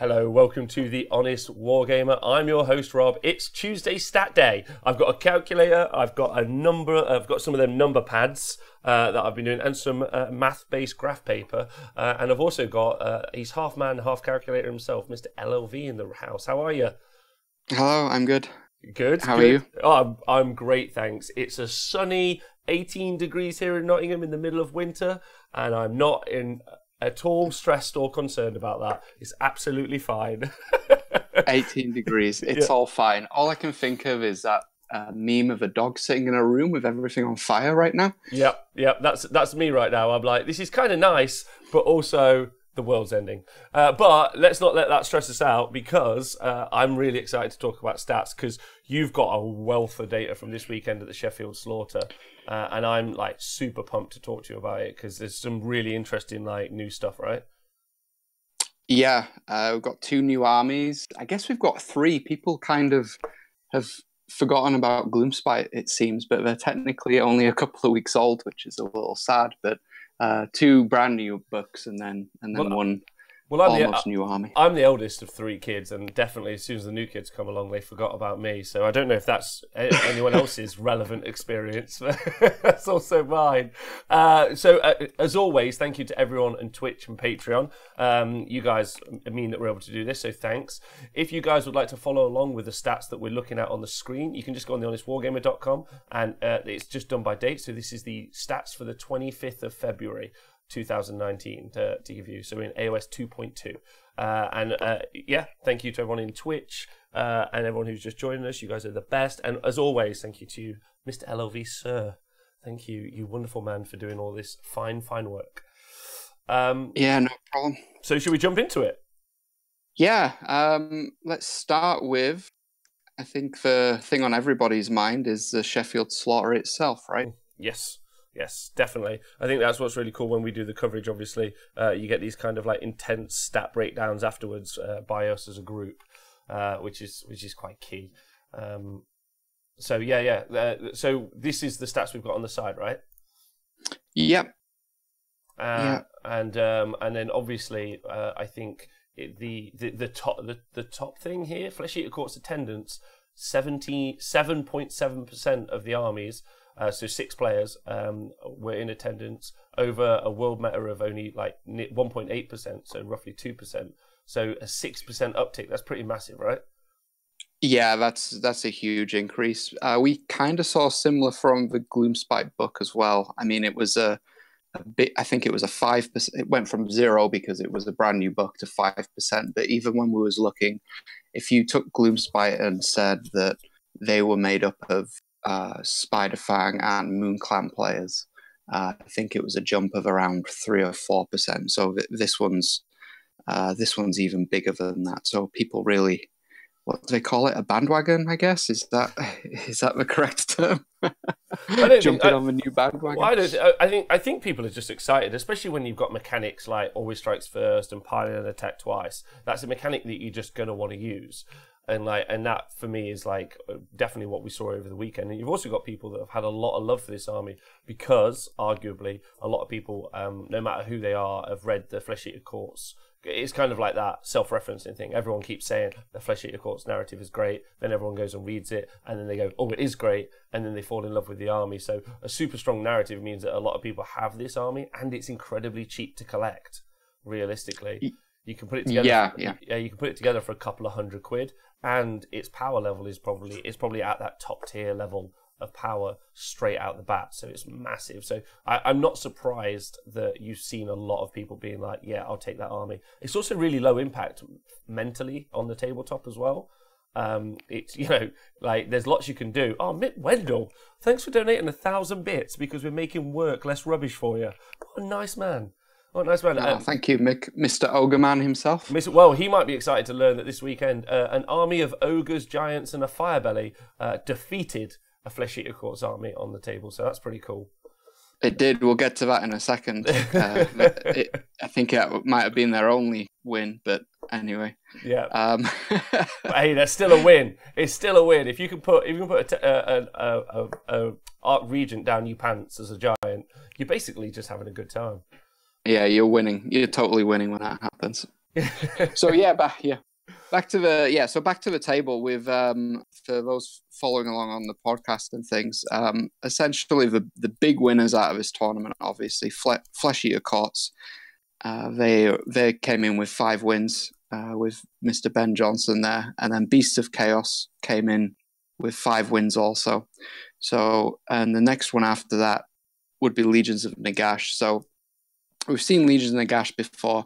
Hello, welcome to the Honest Wargamer. I'm your host, Rob. It's Tuesday Stat Day. I've got a calculator, I've got some of them number pads that I've been doing, and some math-based graph paper. And I've also got, he's half man, half calculator himself, Mr. LLV in the house. How are you? Hello, I'm good. Good. How are you? Oh, I'm great, thanks. It's a sunny 18 degrees here in Nottingham in the middle of winter, and I'm not at all stressed or concerned about that. It's absolutely fine. 18 degrees. It's all fine. All I can think of is that meme of a dog sitting in a room with everything on fire right now. Yep. That's me right now. I'm like, this is kind of nice, but also the world's ending. But let's not let that stress us out, because I'm really excited to talk about stats, because you've got a wealth of data from this weekend at the Sheffield Slaughter. And I'm like super pumped to talk to you about it, because there's some really interesting like new stuff, right? Yeah, we've got 2 new armies. I guess we've got 3. People kind of have forgotten about Gloomspite, it seems, but they're technically only a couple of weeks old, which is a little sad. But 2 brand new books, and then one almost new army. I'm the eldest of 3 kids, and definitely as soon as the new kids come along, they forgot about me. So I don't know if that's anyone else's relevant experience, but that's also mine. So as always, thank you to everyone on Twitch and Patreon. You guys mean that we're able to do this, so thanks. If you guys would like to follow along with the stats that we're looking at on the screen, you can just go on thehonestwargamer.com, and it's just done by date. So this is the stats for the 25th of February. 2019 to give you, so in AOS 2.2, and thank you to everyone in Twitch and everyone who's just joining us. You guys are the best, and as always, thank you to you, Mr. LLV, sir. Thank you, you wonderful man, for doing all this fine work. Yeah, no problem. So should we jump into it? Yeah, let's start with, I think the thing on everybody's mind is the Sheffield Slaughter itself, right? Yes, definitely. I think that's what's really cool when we do the coverage. Obviously, you get these kind of like intense stat breakdowns afterwards by us as a group, which is quite key. So this is the stats we've got on the side, right? Yep. And then obviously, I think the top thing here, Flesh Eater Court's attendance, 77.7% of the armies. So 6 players were in attendance over a world meta of only like 1.8%, so roughly 2%. So a 6% uptick. That's pretty massive, right? Yeah, that's a huge increase. We kind of saw similar from the Gloomspite book as well. I mean, it was a bit. I think it was a 5%. It went from 0 because it was a brand new book to 5%. But even when we was looking, if you took Gloomspite and said that they were made up of Spiderfang and Moonclan players, I think it was a jump of around 3 or 4%. So this one's even bigger than that. So people really, what do they call it? A bandwagon, I guess. Is that the correct term? Jumping on the new bandwagon. Well, I think people are just excited, especially when you've got mechanics like always strikes first and piling and attack twice. That's a mechanic that you're just going to want to use. And that for me is like definitely what we saw over the weekend. And you've also got people that have had a lot of love for this army, because arguably a lot of people, no matter who they are, have read the Flesh Eater Courts. It's kind of like that self-referencing thing. Everyone keeps saying the Flesh Eater Courts narrative is great, then everyone goes and reads it, and then they go, oh, it is great, and then they fall in love with the army. So a super strong narrative means that a lot of people have this army, and it's incredibly cheap to collect, realistically. You can put it together. You can put it together for a couple of £100, and its power level is probably at that top tier level of power straight out the bat. So it's massive. So I'm not surprised that you've seen a lot of people being like, yeah, I'll take that army. It's also really low impact mentally on the tabletop as well. It's, like there's lots you can do. Oh, Mick Wendell, thanks for donating 1,000 bits because we're making work less rubbish for you. What a nice man. Oh, nice man. Thank you, Mr. Ogreman himself. Well, he might be excited to learn that this weekend an army of ogres, giants, and a firebelly defeated a Flesh Eater Courts army on the table. So that's pretty cool. It did. We'll get to that in a second. I think it might have been their only win, but anyway. Yeah. But hey, that's still a win. It's still a win. If you can put a Art Regent down your pants as a giant, you're basically just having a good time. Yeah, you're winning. You're totally winning when that happens. So back to the table with for those following along on the podcast and things. Essentially, the big winners out of this tournament, obviously, Flesh Eater Courts. They came in with 5 wins with Mr. Ben Johnson there, and then Beasts of Chaos came in with 5 wins also. So, and the next one after that would be Legions of Nagash. So we've seen Legions of Nagash before.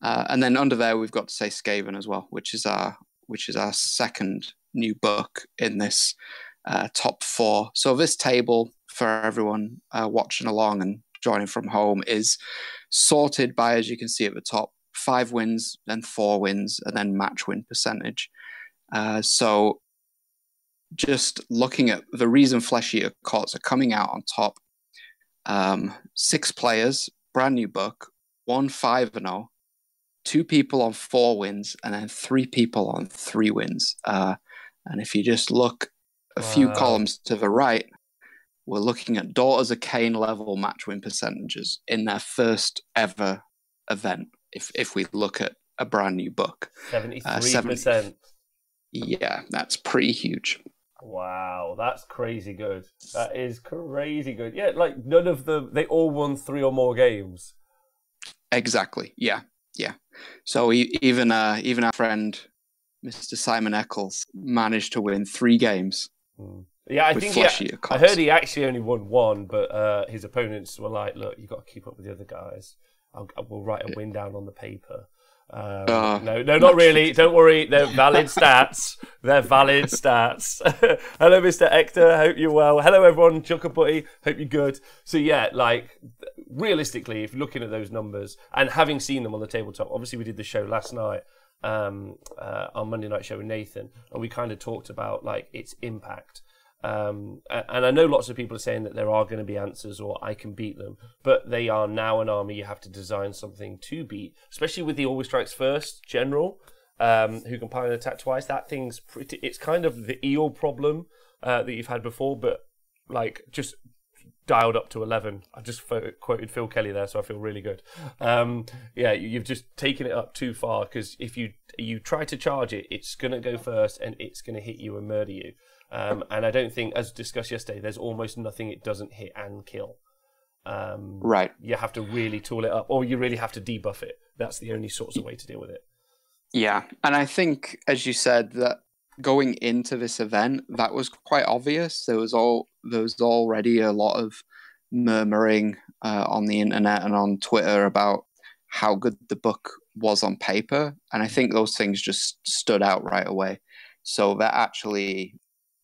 And then under there, we've got to say Skaven as well, which is our second new book in this top 4. So this table for everyone watching along and joining from home is sorted by, as you can see at the top, 5 wins, then 4 wins, and then match win percentage. So just looking at the reason Flesh Eater Courts are coming out on top, 6 players, brand new book, 1 5-0. 2 people on 4 wins, and then 3 people on 3 wins. And if you just look a few columns to the right, we're looking at Daughters of Cain level match win percentages in their first ever event. If we look at a brand new book, 73%. Yeah, that's pretty huge. Wow, that's crazy good. That is crazy good. Yeah, like none of them, they all won 3 or more games. Exactly. Yeah. So even our friend Mr. Simon Eccles managed to win 3 games. Yeah, I think I heard he actually only won 1, but his opponents were like, "Look, you got to keep up with the other guys. We'll write a win down on the paper." No, not really. Don't worry. They're valid stats. They're valid stats. Hello, Mr. Hector. Hope you're well. Hello, everyone. Chuckabutty. Hope you're good. So yeah, like realistically, if you're looking at those numbers and having seen them on the tabletop, obviously we did the show last night, on Monday night show with Nathan, and we kind of talked about like its impact. And I know lots of people are saying that there are going to be answers or I can beat them, but they are now an army you have to design something to beat, especially with the Always Strikes First general, who can pile and attack twice. That thing's pretty, it's kind of the eel problem that you've had before, but like just dialed up to 11. I just quoted Phil Kelly there, so I feel really good. Yeah, you've just taken it up too far, because if you try to charge it, it's going to go first and it's going to hit you and murder you. And I don't think, as discussed yesterday, there's almost nothing it doesn't hit and kill. Right. You have to really tool it up, or you really have to debuff it. That's the only sorts of way to deal with it. Yeah, and I think, as you said, that going into this event, that was quite obvious. There was already a lot of murmuring on the internet and on Twitter about how good the book was on paper, and I think those things just stood out right away. So that actually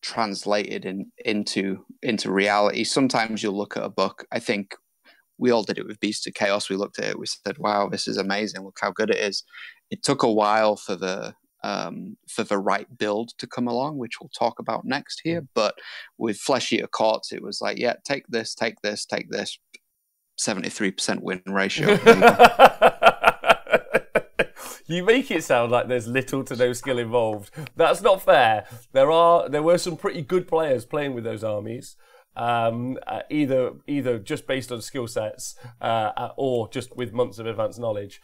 translated into reality. Sometimes you'll look at a book. I think we all did it with Beast of Chaos. We looked at it, we said, wow, this is amazing, look how good it is. It took a while for the right build to come along, which we'll talk about next here. But with Flesh Eater Courts, it was like, yeah, take this, 73% win ratio. You make it sound like there's little to no skill involved. That's not fair. There were some pretty good players playing with those armies, either just based on skill sets or just with months of advanced knowledge.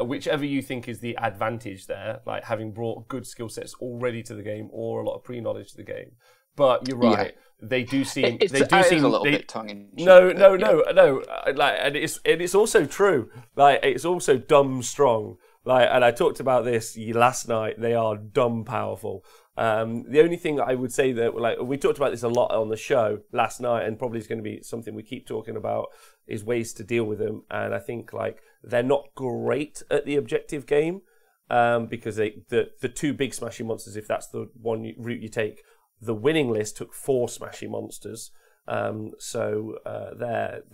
Whichever you think is the advantage there, like having brought good skill sets already to the game or a lot of pre-knowledge to the game. But you're right. Yeah. They do seem a little bit tongue in cheek. No. Like, and it's also true. Like, it's also dumb strong. Like, and I talked about this last night. They are dumb powerful. The only thing I would say that, like, we talked about this a lot on the show last night, and probably is going to be something we keep talking about, is ways to deal with them. And I think like they're not great at the objective game, because the 2 big smashing monsters, if that's the one route you take, the winning list took 4 smashing monsters. So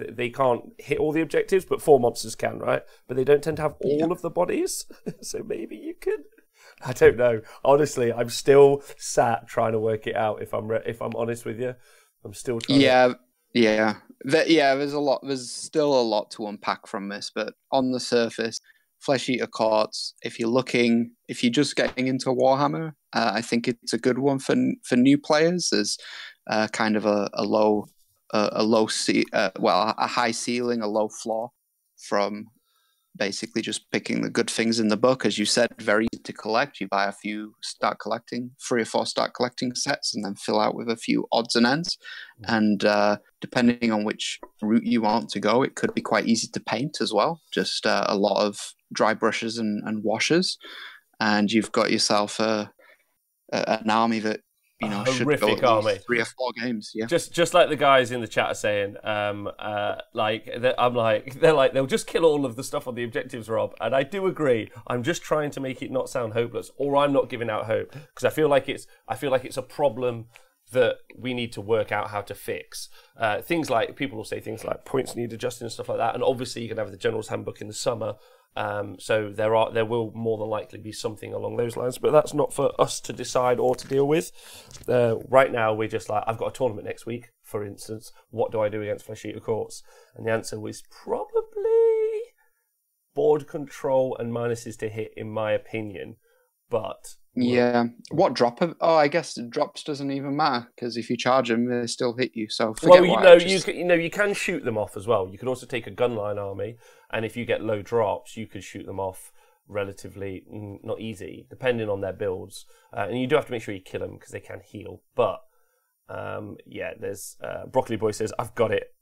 they can't hit all the objectives, but 4 monsters can, right? But they don't tend to have all of the bodies. So maybe you could. I don't know. Honestly, I'm still sat trying to work it out. If I'm honest with you, I'm still trying. There's still a lot to unpack from this, but on the surface, Flesh Eater Courts, if you're just getting into Warhammer, I think it's a good one for new players. There's kind of a high ceiling, a low floor from basically just picking the good things in the book. As you said, very easy to collect. You buy a few, start collecting, 3 or 4 start collecting sets, and then fill out with a few odds and ends. And depending on which route you want to go, it could be quite easy to paint as well. Just a lot of dry brushes and washes, and you've got yourself an army that should go at least 3 or 4 games. Yeah, just like the guys in the chat are saying, they'll just kill all of the stuff on the objectives, Rob, and I do agree. I'm just trying to make it not sound hopeless, or I'm not giving out hope, because I feel like it's a problem that we need to work out how to fix. Things like, people will say things like points need adjusting and stuff like that, and obviously you can have the General's Handbook in the summer. So there will more than likely be something along those lines, but that's not for us to decide or to deal with. Right now, we're just like, I've got a tournament next week, for instance. What do I do against Flesh Eater Courts? And the answer was probably board control and minuses to hit, in my opinion. But yeah, what drop? I guess drops doesn't even matter, because if you charge them, they still hit you. So you can shoot them off as well. You could also take a gunline army, and if you get low drops, you could shoot them off relatively, not easy, depending on their builds. And you do have to make sure you kill them because they can heal. But there's Broccoli Boy says, I've got it.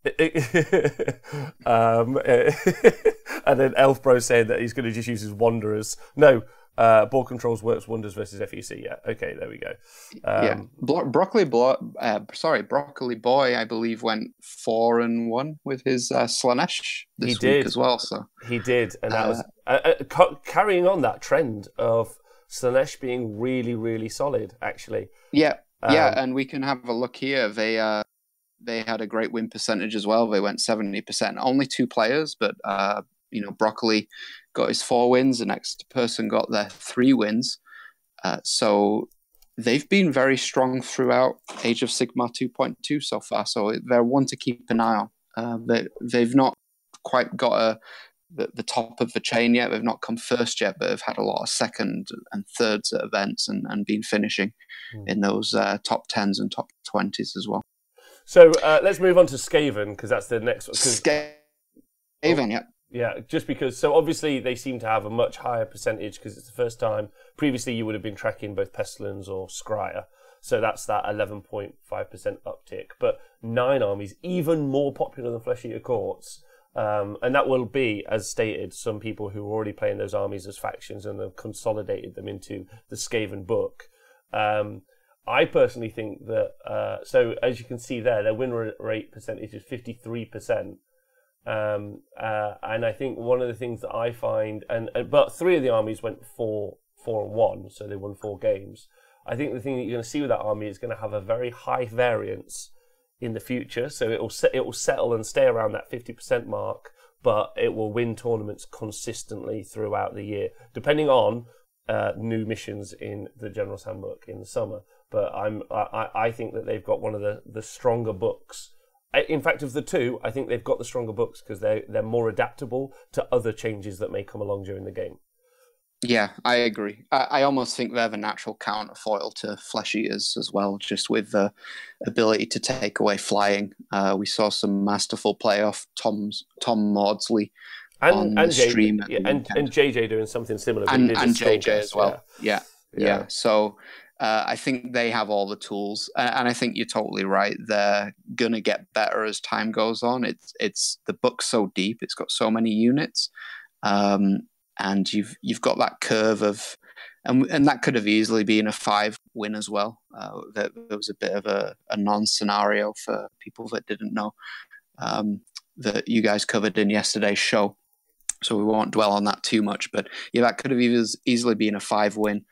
And then Elf Bro saying that he's going to just use his Wanderers. No. Ball controls works wonders versus FEC. Yeah, okay, there we go. Broccoli Boy, I believe, went 4-1 with his Slanesh this week as well. So he did, and that was carrying on that trend of Slanesh being really, really solid. Actually, and we can have a look here. They had a great win percentage as well. They went 70%. Only 2 players, but Broccoli got his 4 wins. The next person got their 3 wins. So they've been very strong throughout Age of Sigmar 2.2 so far. So they're one to keep an eye on. They've not quite got the top of the chain yet. They've not come first yet, but they've had a lot of second and thirds at events and been finishing in those top 10s and top 20s as well. So let's move on to Skaven, because that's the next one. Skaven, yeah. Yeah, just because, so obviously they seem to have a much higher percentage because it's the first time. Previously you would have been tracking both Pestilence or Scryer, so that's that 11.5% uptick. But 9 armies, even more popular than Flesh Eater Courts, and that will be, as stated, some people who are already playing those armies as factions and have consolidated them into the Skaven book. I personally think that, so as you can see there, their win rate percentage is 53%. And I think one of the things that I find, but 3 of the armies went 4-1, so they won 4 games. I think the thing that you're going to see with that army is going to have a very high variance in the future. So it will settle and stay around that 50% mark, but it will win tournaments consistently throughout the year, depending on new missions in the General's Handbook in the summer. But I think that they've got one of the stronger books. In fact, of the 2, I think they've got the stronger books because they're more adaptable to other changes that may come along during the game. Yeah, I agree. I almost think they're the natural counterfoil to Flesh Eaters as well, just with the ability to take away flying. We saw some masterful play off Tom Maudsley on the stream. And JJ doing something similar. And JJ as well. Yeah. So I think they have all the tools, and I think you're totally right. They're gonna get better as time goes on. It's the book's so deep; it's got so many units, and you've got that curve of, and that could have easily been a 5 win as well. There was a bit of a non-scenario for people that didn't know that you guys covered in yesterday's show, so we won't dwell on that too much. But yeah, that could have easily been a 5 win.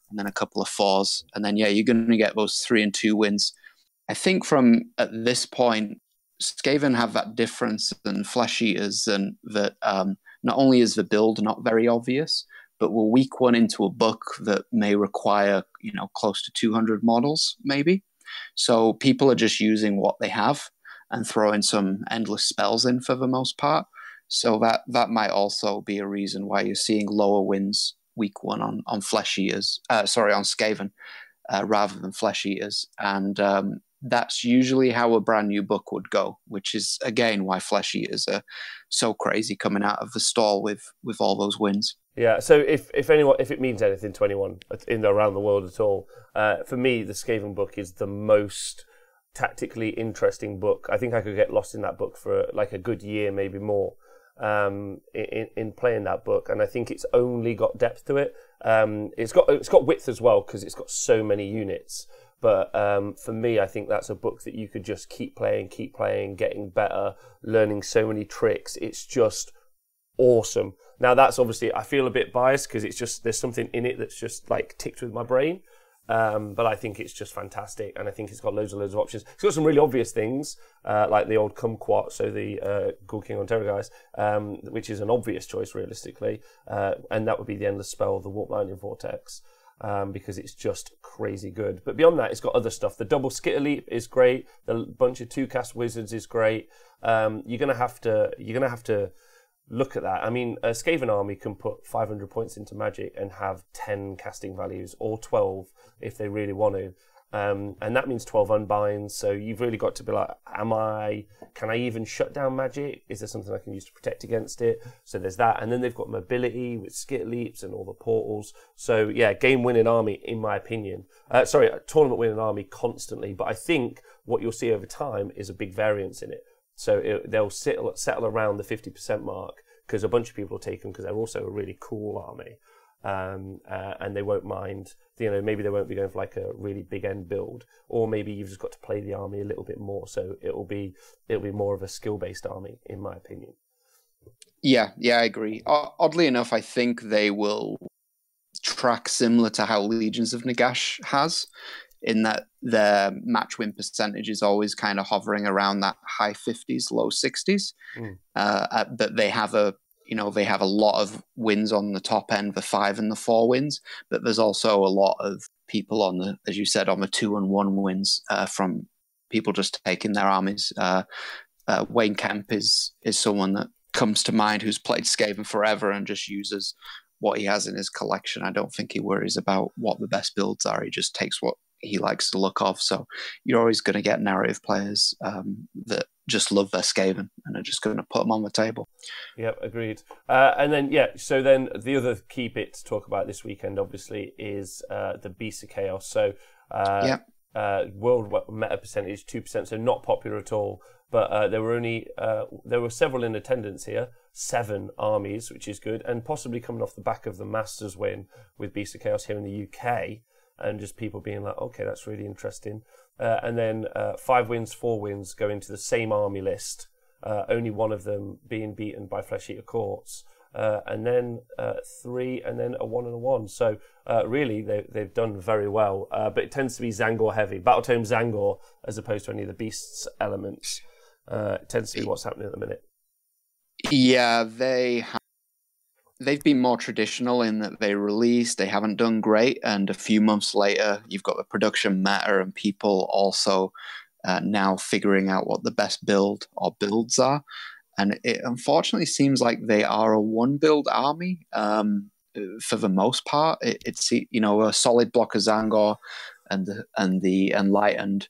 And then a couple of 4s, and then you're going to get those 3 and 2 wins. I think from at this point, Skaven have that difference than Flesh Eaters, and that not only is the build not very obvious, but we're week 1 into a book that may require close to 200 models maybe. So people are just using what they have and throwing some endless spells in for the most part. So that might also be a reason why you're seeing lower wins week 1 on Flesh Eaters, on Skaven, rather than Flesh Eaters. And that's usually how a brand new book would go, which is again why Flesh Eaters are so crazy coming out of the stall with all those wins. Yeah, so if it means anything to anyone around the world at all, for me the Skaven book is the most tactically interesting book. I think I could get lost in that book for like a good year, maybe more, in playing that book, and I think it's only got depth to it. It's got width as well because it's got so many units. But for me, I think that's a book that you could just keep playing, getting better, learning so many tricks. It's just awesome. Now that's obviously, I feel a bit biased because it's just, there's something in it that's just like ticked with my brain. But I think it's just fantastic, and I think it's got loads of options. It's got some really obvious things, like the old Kumquat, so the Ghoul King on Terrorgeist, which is an obvious choice realistically, and that would be the Endless Spell, the Warp Lightning Vortex, because it's just crazy good. But beyond that, it's got other stuff. The double Skitter Leap is great. The bunch of 2-cast wizards is great. You're gonna have to look at that. I mean, a Skaven army can put 500 points into Magic and have 10 casting values, or 12 if they really want to. And that means 12 unbinds, so you've really got to be like, can I even shut down Magic? Is there something I can use to protect against it? So there's that, and then they've got mobility with Skitter Leaps and all the portals. So yeah, game-winning army, in my opinion. Tournament-winning army constantly, but I think what you'll see over time is a big variance in it. So they'll settle around the 50% mark because a bunch of people will take them because they're also a really cool army, and they won't mind. Maybe they won't be going for like a really big end build, or maybe you've just got to play the army a little bit more. So it'll be more of a skill-based army, in my opinion. Yeah, I agree. Oddly enough, I think they will track similar to how Legions of Nagash has, in that their match win percentage is always kind of hovering around that high 50s, low 60s. But they have a lot of wins on the top end, the 5 and the 4 wins. But there's also a lot of people on the, as you said, on the 2 and 1 wins from people just taking their armies. Wayne Kemp is someone that comes to mind who's played Skaven forever and just uses what he has in his collection. I don't think he worries about what the best builds are. He just takes what he likes the look of. So you're always going to get narrative players that just love their Skaven and are just going to put them on the table. Yep, agreed. So then the other key bit to talk about this weekend, obviously, is the Beasts of Chaos. So world meta percentage 2%, so not popular at all. But there were several in attendance here, 7 armies, which is good, and possibly coming off the back of the Masters win with Beasts of Chaos here in the UK. And just people being like, okay, that's really interesting. And then 5 wins, 4 wins go into the same army list, only one of them being beaten by Flesh Eater Courts. And then 3, and then a 1 and a 1. So really, they've done very well. But it tends to be Zangor heavy, Battletome Zangor, as opposed to any of the Beasts elements. It tends to be what's happening at the minute. Yeah, they've been more traditional in that they released, they haven't done great, and a few months later, you've got the production meta and people also now figuring out what the best build or builds are. And it unfortunately seems like they are a one-build army for the most part. It's a solid block of Zangor and the Enlightened,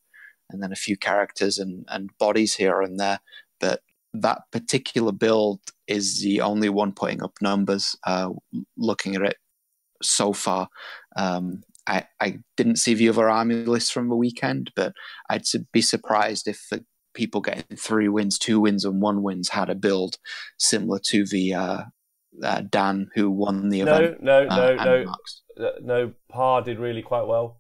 and then a few characters and bodies here and there. But that particular build is the only one putting up numbers, looking at it so far. I didn't see the other army lists from the weekend, but I'd be surprised if the people getting 3 wins, 2 wins, and 1 wins had a build similar to the Dan who won the event. No. Parr did really quite well.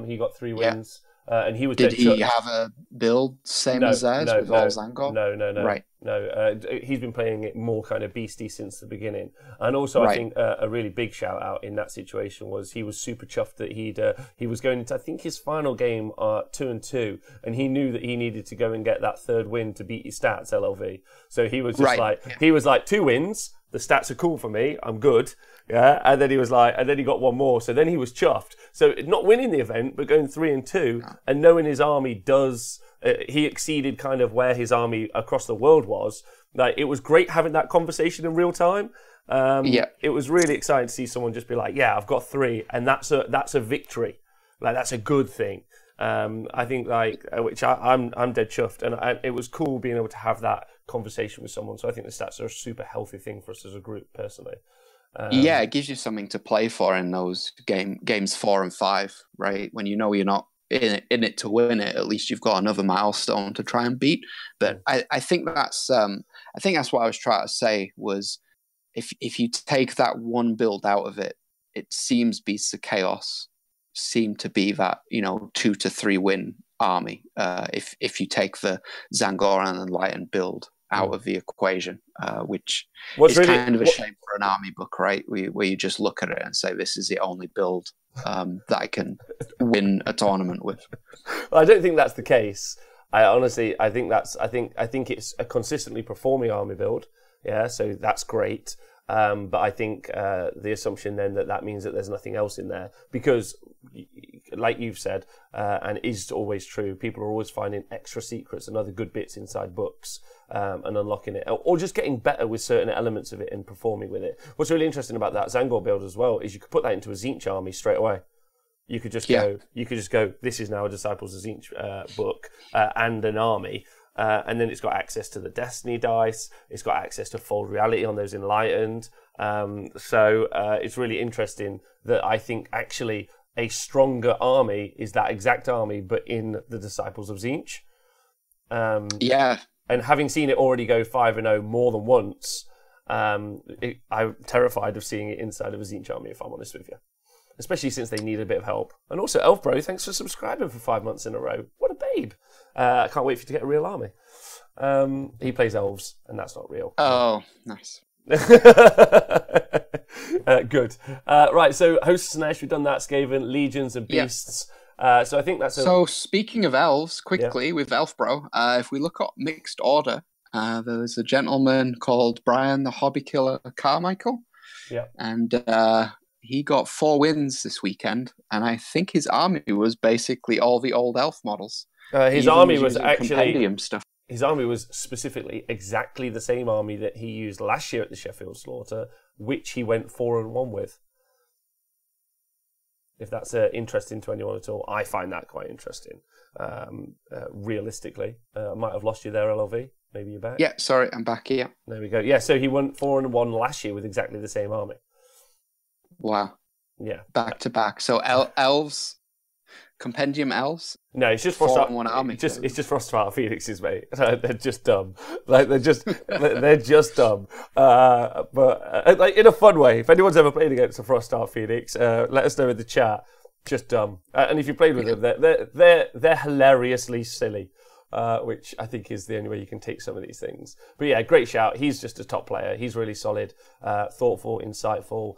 He got 3 wins. And he was. Did he have a build same as theirs with all Zangor? No. Right. No. He's been playing it more kind of beastie since the beginning. And also, I think a really big shout out in that situation was he was super chuffed that he was going into, I think, his final game 2-2, and he knew that he needed to go and get that 3rd win to beat his stats LLV. So he was just he was like 2 wins. The stats are cool for me. I'm good. Yeah, and then he was like, and then he got 1 more. So then he was chuffed. So not winning the event, but going 3-2, and knowing his army he exceeded kind of where his army across the world was. Like, it was great having that conversation in real time. It was really exciting to see someone just be like, yeah, I've got 3, and that's a victory. Like, that's a good thing. I think which I'm dead chuffed, and it was cool being able to have that conversation with someone. So I think the stats are a super healthy thing for us as a group, personally. Yeah, it gives you something to play for in those games 4 and 5, right? When you know you're not in it to win it, at least you've got another milestone to try and beat. But I think that's what I was trying to say was if you take that one build out of it, it seems Beasts of Chaos seem to be that 2 to 3 win army. If you take the Zangoran and Lighten build out of the equation, which is really, kind of a shame for an army book, right? Where you just look at it and say, this is the only build that I can win a tournament with. Well, I don't think that's the case. I think it's a consistently performing army build. Yeah, so that's great. But I think the assumption then that means that there's nothing else in there, because like you've said, and is always true, people are always finding extra secrets and other good bits inside books, and unlocking it, or just getting better with certain elements of it and performing with it. What's really interesting about that Zangor build as well is you could put that into a Tzeentch army straight away. You could just go, this is now a Disciples of Tzeentch book and an army. And then it's got access to the Destiny dice. It's got access to Fold Reality on those Enlightened. So it's really interesting that I think actually a stronger army is that exact army, but in the Disciples of Tzeentch. Yeah. And having seen it already go 5-0 more than once, I'm terrified of seeing it inside of a Tzeentch army, if I'm honest with you. Especially since they need a bit of help. And also, Elfbro, thanks for subscribing for 5 months in a row. What a babe. I can't wait for you to get a real army. He plays elves, and that's not real. Oh, nice. Good. Right, so Hosts and Ash, we've done that. Skaven, Legions and Beasts. So I think that's... So speaking of elves, quickly, with Elfbro, if we look at Mixed Order, there's a gentleman called Brian the Hobby Killer Carmichael. Yeah. And... he got 4 wins this weekend, and I think his army was basically all the old elf models. His army was actually compendium stuff. His army was specifically exactly the same army that he used last year at the Sheffield Slaughter, which he went 4-1 with. If that's interesting to anyone at all, I find that quite interesting. Realistically, I might have lost you there, LLV. Maybe you're back. Yeah, sorry, I'm back here. There we go. Yeah, so he went 4-1 last year with exactly the same army. Wow. Yeah. Back to back. So elves, compendium elves? No, it's just one army. It's just Frostfire Phoenixes, mate. They're just dumb. Like they're just dumb. But like in a fun way. If anyone's ever played against a Frostfire Phoenix, let us know in the chat. Just dumb. And if you played with them, they're hilariously silly. Which I think is the only way you can take some of these things. But yeah, great shout. He's just a top player. He's really solid, thoughtful, insightful.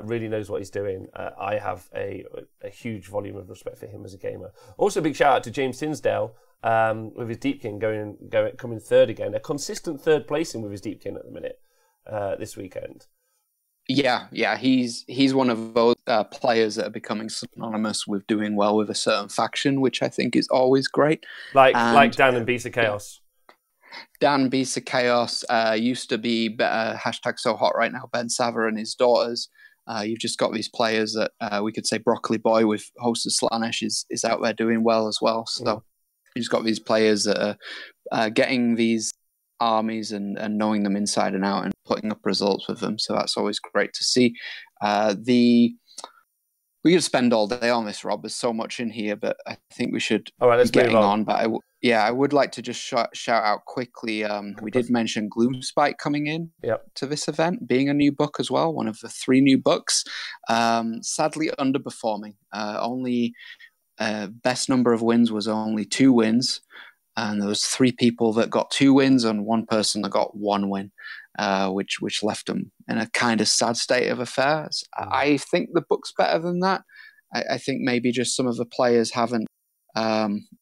Really knows what he's doing. I have a huge volume of respect for him as a gamer. Also, a big shout out to James Tinsdale with his Deepkin coming third again. A consistent third placing with his Deepkin at the minute this weekend. Yeah, he's one of those players that are becoming synonymous with doing well with a certain faction, which I think is always great. Like Dan and Beast of Chaos. Dan Beast of Chaos used to be hashtag so hot right now. Ben Saver and his daughters. You've just got these players that we could say Broccoli Boy with Host of Slaanesh is out there doing well as well. So you've just got these players that are getting these armies and knowing them inside and out and putting up results with them. So that's always great to see. We could spend all day on this, Rob. There's so much in here, but I think we should be getting on. But I would like to just shout out quickly. We did mention Gloomspite coming in to this event, being a new book as well, one of the 3 new books. Sadly underperforming. Only best number of wins was only 2 wins. And there was 3 people that got 2 wins and 1 person that got 1 win, which left them in a kind of sad state of affairs. I think the book's better than that. I think maybe just some of the players haven't.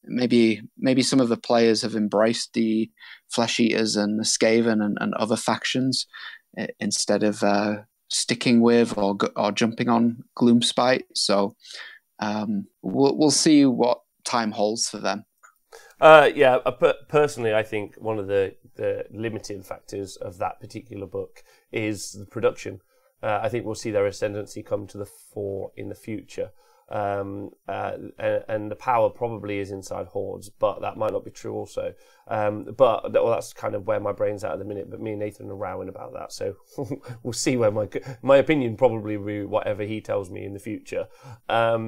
Maybe some of the players have embraced the Flesh Eaters and the Skaven and other factions instead of sticking with or jumping on Gloomspite. So we'll see what time holds for them. Personally, I think one of the limiting factors of that particular book is the production. I think we'll see their ascendancy come to the fore in the future. and the power probably is inside hordes, but that might not be true also. But that's kind of where my brain's at the minute. But me and Nathan are rowing about that, so we'll see where my opinion probably will be whatever he tells me in the future. Yeah,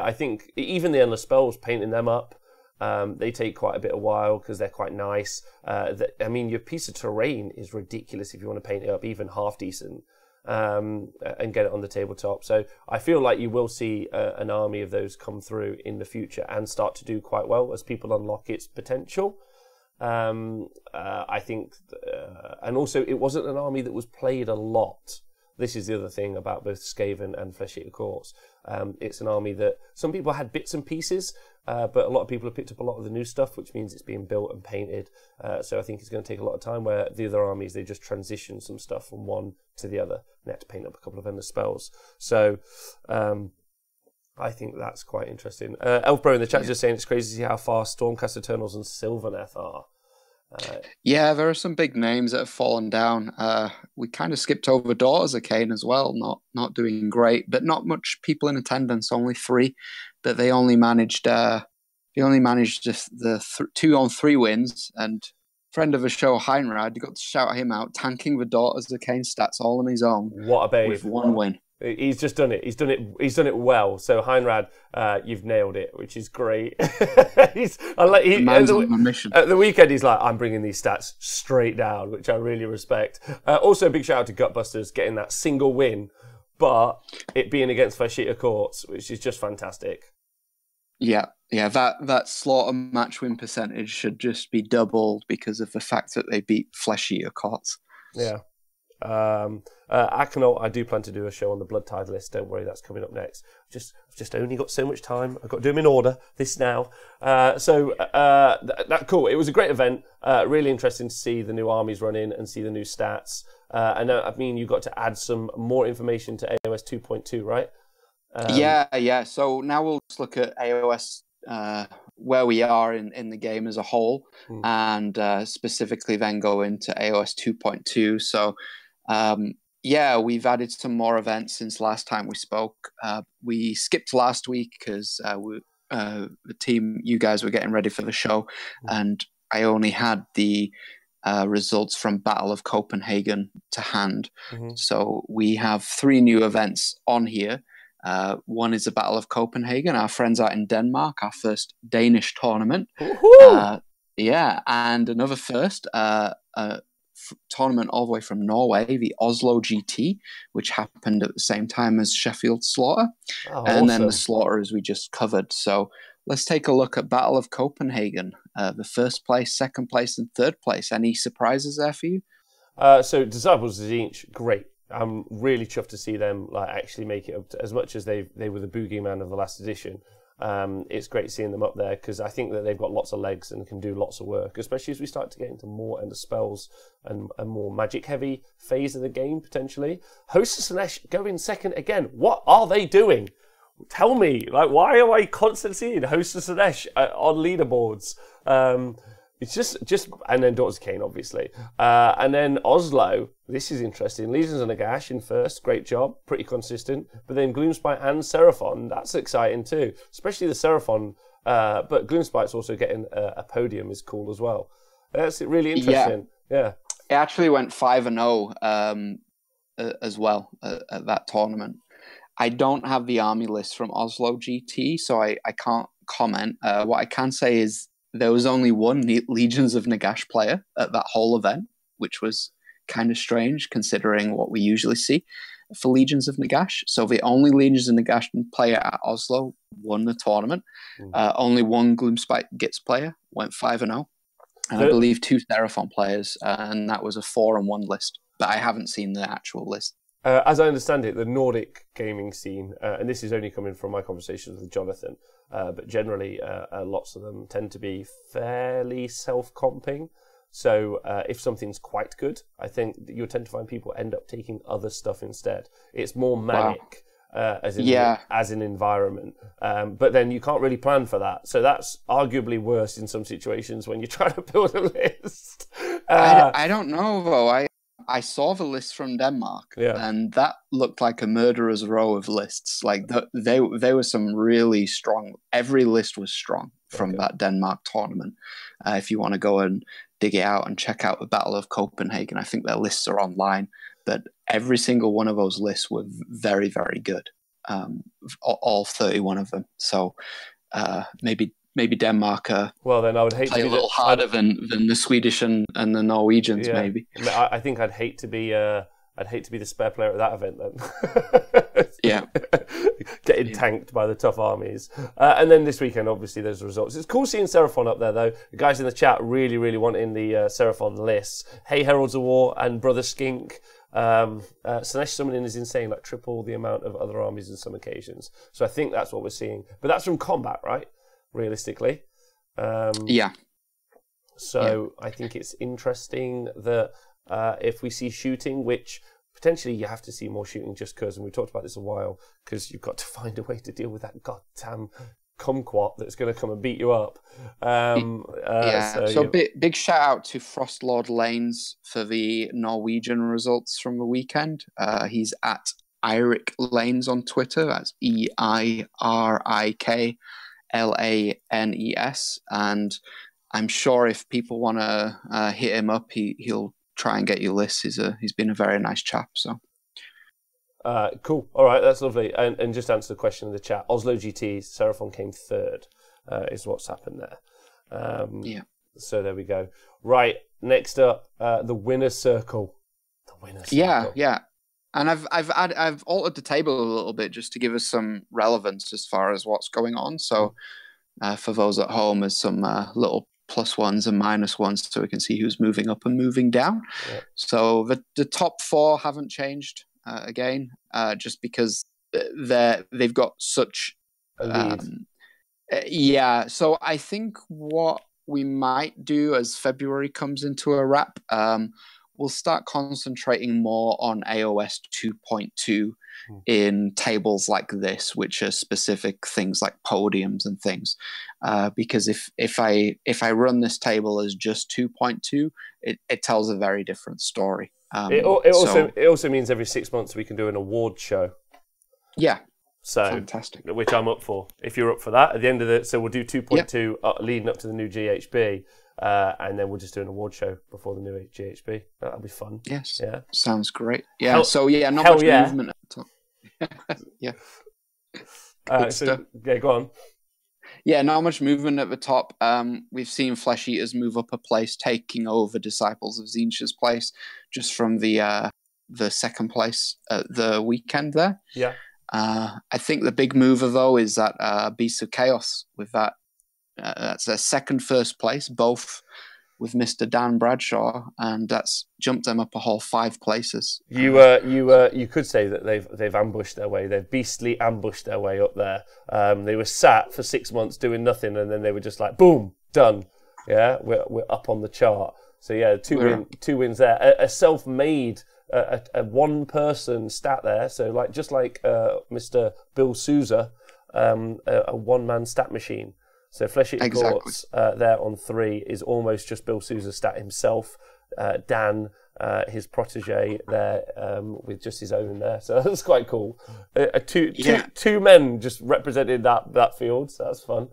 I think even the endless spells, painting them up, they take quite a bit of while because they're quite nice. I mean, your piece of terrain is ridiculous if you want to paint it up even half decent. And get it on the tabletop. So I feel like you will see an army of those come through in the future and start to do quite well as people unlock its potential. I think, and also it wasn't an army that was played a lot. This is the other thing about both Skaven and Flesh Eater Courts. It's an army that some people had bits and pieces, but a lot of people have picked up a lot of the new stuff, which means it's being built and painted. So I think it's going to take a lot of time, where the other armies, they just transition some stuff from one to the other. They had to paint up a couple of endless spells. So I think that's quite interesting. Elfbro in the chat is just saying it's crazy to see how far Stormcast Eternals and Sylvaneth are. Yeah, there are some big names that have fallen down. We kind of skipped over Daughters of Cain as well, not doing great, but not much people in attendance, only 3. But they only managed just the 2-on-3 wins. And friend of the show, Heinrad, you got to shout him out, tanking the Daughters of Cain stats all on his own. What a babe! With 1 win. He's just done it. He's done it well. So Heinrad, you've nailed it, which is great. Man's on a mission. At the weekend, he's like, I'm bringing these stats straight down, which I really respect. Also, a big shout out to Gutbusters getting that single win, but it being against Flesh Eater Courts, which is just fantastic. Yeah. That slaughter match win percentage should just be doubled because of the fact that they beat Flesh Eater Courts. Yeah. Akenol, I do plan to do a show on the Blood Tide list. Don't worry, that's coming up next. I've just only got so much time. I've got to do them in order. This now. That cool. It was a great event. Really interesting to see the new armies run in and see the new stats. And I mean, you got to add some more information to AOS 2.2, right? Yeah. So now we'll just look at AOS. Where we are in the game as a whole, and specifically then go into AOS 2.2. So, we've added some more events since last time we spoke. We skipped last week because the team, you guys were getting ready for the show, and I only had the results from Battle of Copenhagen to hand. So we have 3 new events on here. One is the Battle of Copenhagen. Our friends out in Denmark, our first Danish tournament. And another first tournament all the way from Norway, the Oslo GT, which happened at the same time as Sheffield Slaughter. And then the Slaughter, as we just covered. So let's take a look at Battle of Copenhagen. The first place, second place, and third place. Any surprises there for you? So Disciples of Zinch, great. I'm really chuffed to see them actually make it up to, as much as they were the boogeyman of the last edition. It's great seeing them up there because I think that they've got lots of legs and can do lots of work, especially as we start to get into more end of spells and a more magic heavy phase of the game potentially. Host of Slanesh going second again. What are they doing? Tell me, why am I constantly seeing Host of Slanesh on leaderboards? It's just, and then Daughters of Cain, obviously. And then Oslo, this is interesting. Legions of Nagash in first, great job, pretty consistent. But then Gloomspite and Seraphon, that's exciting too, especially the Seraphon. But Gloomspite's also getting a podium is cool as well. That's really interesting. Yeah. It actually went 5-0 as well at that tournament. I don't have the army list from Oslo GT, so I can't comment. What I can say is, there was only one Legions of Nagash player at that whole event, which was kind of strange considering what we usually see for Legions of Nagash. So the only Legions of Nagash player at Oslo won the tournament. Only one Gloomspite Gits player went 5-0. And I believe 2 Seraphon players, and that was a 4-on-1 list. But I haven't seen the actual list. As I understand it, the Nordic gaming scene, and this is only coming from my conversations with Jonathan, but generally lots of them tend to be fairly self-comping. So if something's quite good, I think that you'll tend to find people end up taking other stuff instead. It's more manic as an environment. But then you can't really plan for that. So that's arguably worse in some situations when you're trying to build a list. I don't know, though. I saw the list from Denmark, Yeah. and that looked like a murderer's row of lists. Like they were some really strong. Every list was strong from that Denmark tournament. If you want to go and dig it out and check out the Battle of Copenhagen, I think their lists are online. But every single one of those lists were very, very good. All 31 of them. So maybe Denmark well, then I would hate play to be a little harder than the Swedish and the Norwegians. Yeah. Maybe. I think I'd hate to be the spare player at that event then. Yeah. Getting tanked by the tough armies. And then this weekend, obviously, there's the results. It's cool seeing Seraphon up there, though. The guys in the chat really, really wanting the Seraphon lists. Hey, Heralds of War and Brother Skink. Slanesh summoning is insane, like triple the amount of other armies in some occasions. So I think that's what we're seeing. But that's from combat, right? Realistically. Yeah. So I think it's interesting that if we see shooting, which potentially you have to see more shooting just because, and we talked about this a while, because you've got to find a way to deal with that goddamn kumquat that's going to come and beat you up. So big shout out to Frostlord Lanes for the Norwegian results from the weekend. He's at Eirik Lanes on Twitter. That's EIRIKLANES, and I'm sure if people want to hit him up, he'll try and get you lists. He's been a very nice chap. So cool. All right, that's lovely. And just answer the question in the chat. Oslo GT Seraphon came third. Is what's happened there. Yeah. So there we go. Right. Next up, the winner's circle. The winner's circle. Yeah. And I've altered the table a little bit just to give us some relevance as far as what's going on. So for those at home, there's some little plus ones and minus ones so we can see who's moving up and moving down. Yeah. So the top four haven't changed again, just because they've got such yeah. So I think what we might do as February comes into a wrap, we'll start concentrating more on AOS 2.2 in tables like this, which are specific things like podiums and things. Because if I run this table as just 2.2, it tells a very different story. It also means every 6 months we can do an award show. Yeah. So fantastic. Which I'm up for. If you're up for that, at the end of it, so we'll do 2.2 leading up to the new GHB. And then we'll just do an award show before the new GHB. That'll be fun. Yes. Yeah. Sounds great. Yeah. Not much movement at the top. Yeah. Go on. Yeah, not much movement at the top. We've seen Flesh Eaters move up a place, taking over Disciples of Zincha's place, just from the second place at the weekend there. Yeah. I think the big mover though is that Beasts of Chaos with that. That's their first place, both with Mr. Dan Bradshaw, and that's jumped them up a whole 5 places. You could say that they've ambushed their way. They've beastly ambushed their way up there. They were sat for 6 months doing nothing, and then they were just like, boom, done. Yeah, we're up on the chart. So yeah, two wins there. A self-made, a one-person stat there. So like Mr. Bill Souza, a one-man stat machine. So Flesh Eater Courts there on 3 is almost just Bill Souza's stat himself. Dan, his protege there, with just his own there. So that's quite cool. Two men just represented that field. So that's fun.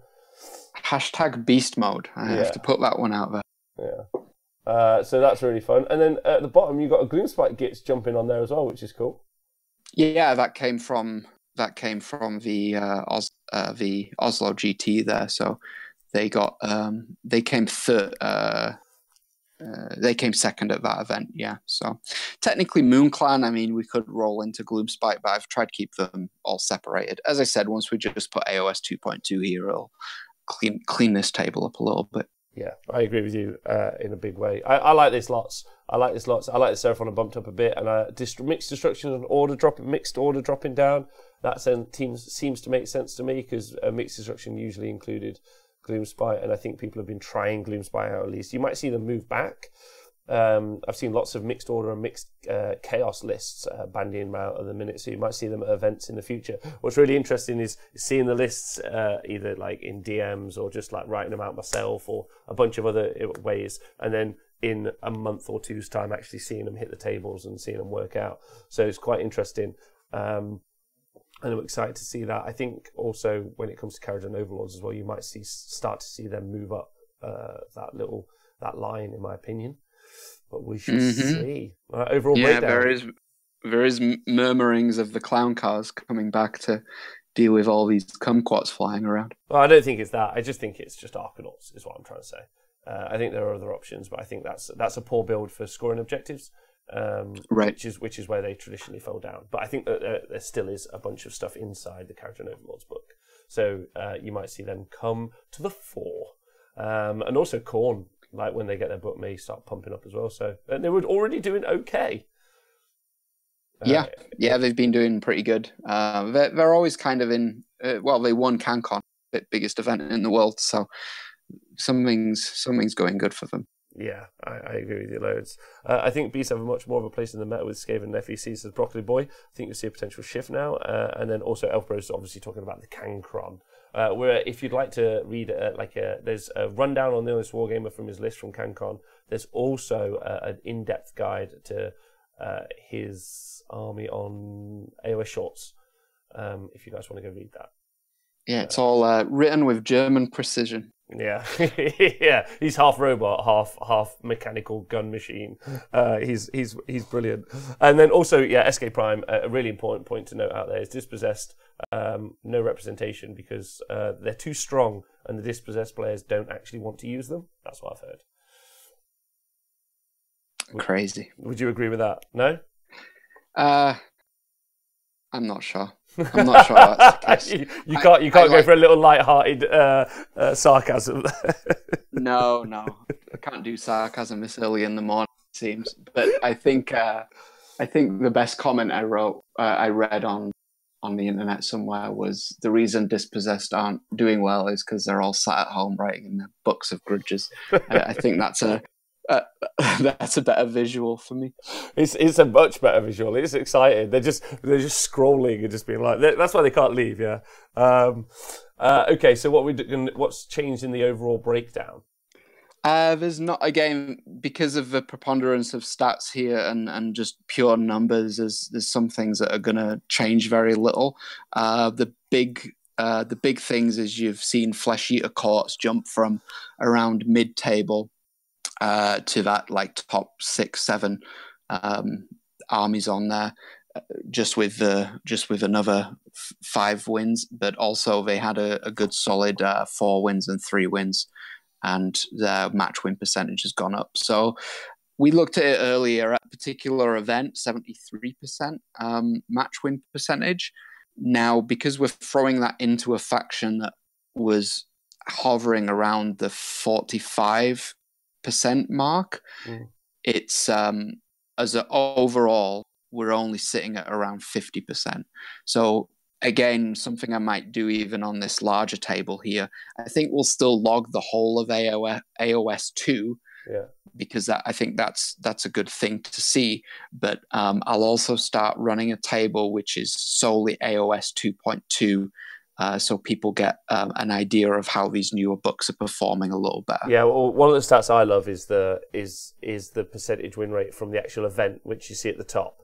Hashtag beast mode. I have to put that one out there. Yeah. So that's really fun. And then at the bottom, you've got a Gloomspite Gits jumping on there as well, which is cool. Yeah, that came from the Oslo GT there. So they came second at that event. Yeah. So technically Moon Clan, I mean, we could roll into Gloomspite, but I've tried to keep them all separated. As I said, once we just put AOS 2.2 here, it'll clean this table up a little bit. Yeah, I agree with you in a big way. I like this lots. I like the Seraphon bumped up a bit, and mixed destruction and mixed order dropping down. That seems to make sense to me, because mixed destruction usually included Gloomspite, and I think people have been trying Gloomspite out at least. You might see them move back. I've seen lots of mixed order and mixed chaos lists bandying around at the minute, so you might see them at events in the future. What's really interesting is seeing the lists either like in DMs or just like writing them out myself or a bunch of other ways, and then in a month or two's time, actually seeing them hit the tables and seeing them work out. So it's quite interesting. And I'm excited to see that. I think also when it comes to Carriage and Overlords as well, you might start to see them move up that line, in my opinion. But we should see. Overall breakdown. There is murmurings of the clown cars coming back to deal with all these kumquats flying around. Well, I don't think it's that. I just think it's just Arkanauts, is what I'm trying to say. I think there are other options, but I think that's a poor build for scoring objectives, right? Which is where they traditionally fell down. But I think that there still is a bunch of stuff inside the Carriage and Overlords book, so you might see them come to the fore, and also Khorne, like when they get their book, may start pumping up as well. So and they were already doing okay. Yeah, they've been doing pretty good. They're always kind of in. Well, they won CanCon, the biggest event in the world, so something's going good for them. Yeah, I agree with you loads. I think beasts have much more of a place in the meta with Skaven and FEC, says Broccoli Boy. I think you'll see a potential shift now. And then also Elfbro is obviously talking about the CanCron. Where if you'd like to read there's a rundown on the AOS Wargamer from his list from CanCon. There's also an in-depth guide to his army on AOS Shorts. If you guys want to go read that. Yeah, it's all written with German precision. Yeah, yeah. He's half robot, half mechanical gun machine. He's brilliant. And then also, SK Prime. A really important point to note out there is dispossessed. No representation because they're too strong, and the dispossessed players don't actually want to use them. That's what I've heard. Crazy. Would you agree with that? No. I'm not sure. I'm not sure that's the case. you can't go for a little light-hearted sarcasm. No, I can't do sarcasm this early in the morning. It seems, but I think the best comment I read on the internet somewhere was the reason dispossessed aren't doing well is because they're all sat at home writing in their books of grudges. I think that's a better visual for me. It's a much better visual. It's exciting. They're just scrolling and just being like. That's why they can't leave. Yeah. Okay. So what's changed in the overall breakdown? There's not, again, because of the preponderance of stats here and just pure numbers. There's some things that are going to change very little. The big things is you've seen Flesh Eater Courts jump from around mid-table to that like top 6-7 armies on there, just with another 5 wins, but also they had a good solid 4 wins and 3 wins, and their match win percentage has gone up. So we looked at it earlier at a particular event, 73% match win percentage. Now, because we're throwing that into a faction that was hovering around the 45% mark, it's as an overall we're only sitting at around 50%. So again, something I might do even on this larger table here, I think we'll still log the whole of AOS 2, because I think that's a good thing to see. But I'll also start running a table which is solely AOS 2.2, so people get an idea of how these newer books are performing a little better. Yeah, well, one of the stats I love is the percentage win rate from the actual event, which you see at the top.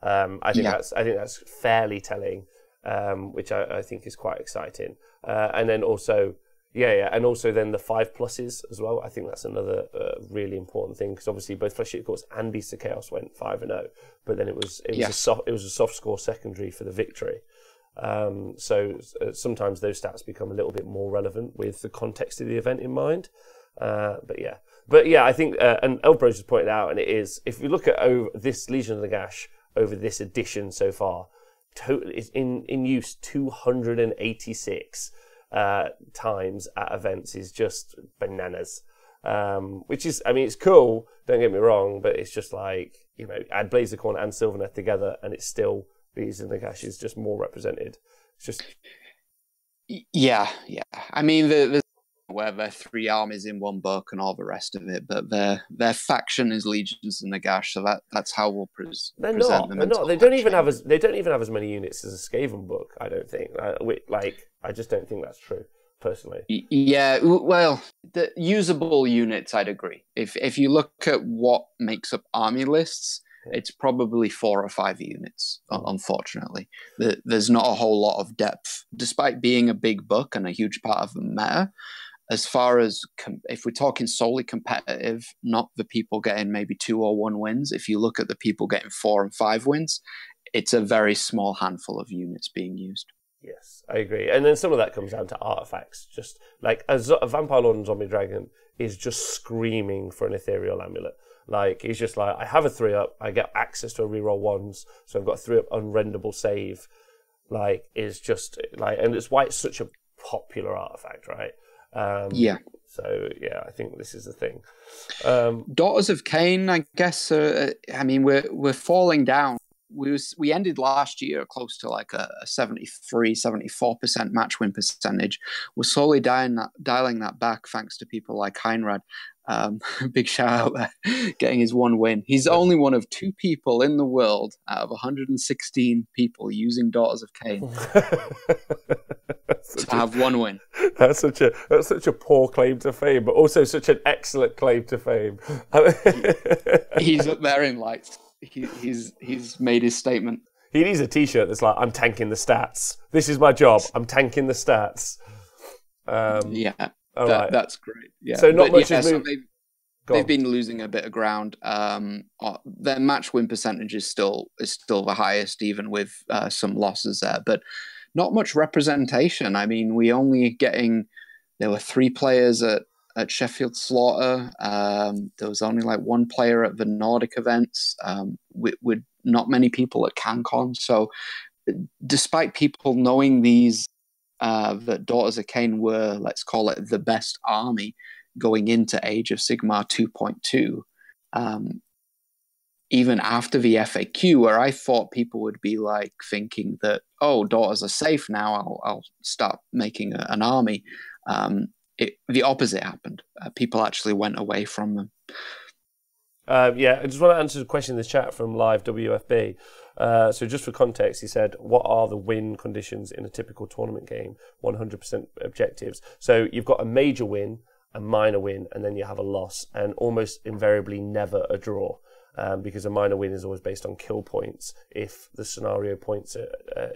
I think that's fairly telling, which I think is quite exciting. And then also, and also then the 5+ as well. I think that's another really important thing, because obviously both Flesh Eater Courts and Beasts of Chaos went 5-0, but then it was a soft score secondary for the victory. So sometimes those stats become a little bit more relevant with the context of the event in mind. But I think, and Elbros has pointed out, and it is, if you look at this Legion of the Gash over this edition so far, total is in use 286 times at events, is just bananas. Which is, I mean, it's cool, don't get me wrong, but it's just like, add Blazercorn and Sylvaneth together, and it's still, Legion of the Gash is just more represented. It's just... Yeah. I mean, there's where they're 3 armies in one book and all the rest of it, but their faction is Legions in the Gash, so that's how we'll present them. They're not. They don't even have as many units as a Skaven book. I don't think. I just don't think that's true. personally. Yeah, well, the usable units, I'd agree. If you look at what makes up army lists, it's probably 4 or 5 units, unfortunately. There's not a whole lot of depth, despite being a big book and a huge part of the meta. As far as, if we're talking solely competitive, not the people getting maybe 2 or 1 wins, if you look at the people getting 4 and 5 wins, it's a very small handful of units being used. Yes, I agree. And then some of that comes down to artifacts. Just like a Vampire Lord and Zombie Dragon is just screaming for an ethereal amulet. Like, he's just like, I have a 3-up, I get access to a reroll 1s, so I've got a 3-up unrenderable save. Like, it's just like, and it's why it's such a popular artifact, right? Yeah. So yeah, I think this is the thing. Daughters of Cain, I guess. I mean, we're falling down. We ended last year close to like a 73-74% match win percentage. We're slowly dialing that back thanks to people like Heinrad. Big shout out there, getting his 1 win. He's only one of 2 people in the world out of 116 people using Daughters of Cain to have 1 win. That's such a poor claim to fame, but also such an excellent claim to fame. He's up there in lights. He's made his statement. He needs a T-shirt that's like, "I'm tanking the stats. This is my job. I'm tanking the stats." That's great. Yeah. So not much has moved. They've been losing a bit of ground. Their match win percentage is still the highest, even with some losses there, but not much representation. I mean, there were 3 players at Sheffield Slaughter. There was only like 1 player at the Nordic events, with not many people at CanCon. So despite people knowing that Daughters of Cain were, let's call it, the best army going into Age of Sigmar 2.2, even after the FAQ, where I thought people would be like thinking that, oh, Daughters are safe now, I'll start making an army. The opposite happened. People actually went away from them. I just want to answer the question in the chat from Live WFB. So just for context, he said, what are the win conditions in a typical tournament game? 100% objectives. So you've got a major win, a minor win, and then you have a loss, and almost invariably never a draw. Because a minor win is always based on kill points if the scenario points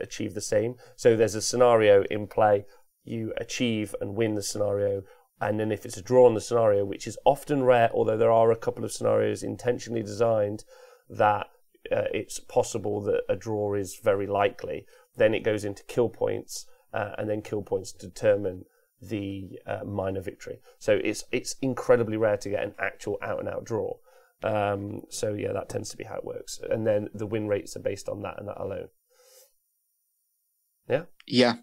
achieve the same. So there's a scenario in play, you achieve and win the scenario, and then if it's a draw on the scenario, which is often rare, although there are a couple of scenarios intentionally designed that it's possible that a draw is very likely, then it goes into kill points, and then kill points determine the minor victory. So it's incredibly rare to get an actual out-and-out draw. So yeah, that tends to be how it works, and then the win rates are based on that and that alone. Yeah.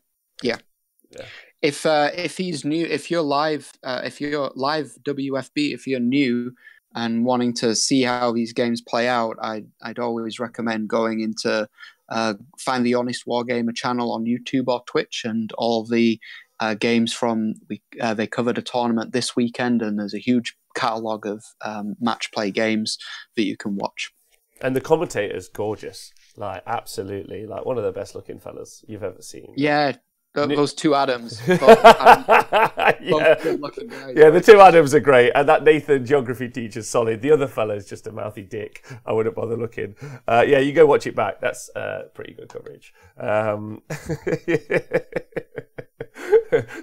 If he's new, if you're live WFB, if you're new and wanting to see how these games play out, I'd always recommend going into Find the Honest Wargamer channel on YouTube or Twitch, and all the games from they covered a tournament this weekend, and there's a huge catalogue of match play games that you can watch. And the commentator's gorgeous, like absolutely, like one of the best looking fellas you've ever seen. Yeah. Those 2 Adams. Both good looking guys. Yeah, the 2 Adams are great. And that Nathan geography teacher's solid. The other fella's just a mouthy dick. I wouldn't bother looking. Yeah, you go watch it back. That's pretty good coverage.